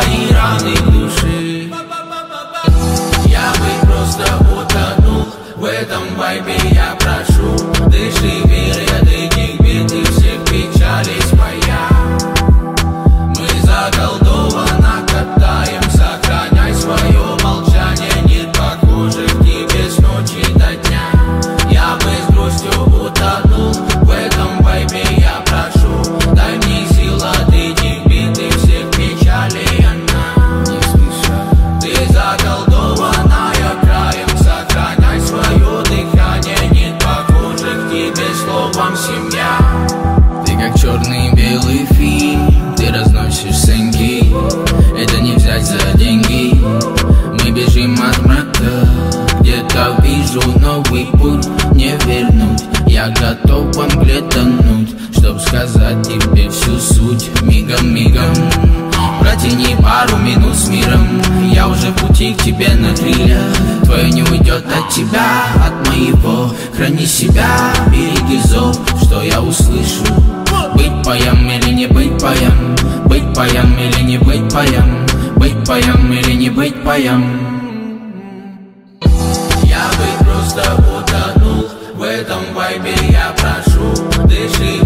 твои раны души. Я бы просто утонул в этом вайбе, я прошу. Дыши, верь, от этих бед и всех печалей своя. Мы заколдованно катаем, сохраняй свое молчание. Нет похожих тебе с ночи до дня. Я бы с грустью утонул в этом вайбе, я прошу. Дай мне сил от этих бед и всех печалей, она не спеша. Ты заколдованная краем, сохраняй свое дыхание. Нет похожих тебе словом семья. Ты как черный белый фильм, ты разносишь сынки. Это не взять за деньги. Мы бежим от мрака, где-то вижу новый путь, не вернуть. Я готов по мгле тонуть, чтоб сказать тебе всю суть. Мигом, мигом протяни пару минут с миром. Я уже в пути к тебе на крыльях. Твое не уйдет от тебя, от моего. Храни себя, береги зов, что я услышу. Быть паем или не быть паем, быть паем или не быть паем, быть паем или не быть паем. Я бы просто утонул в этом вайбе, я прошу. Дыши,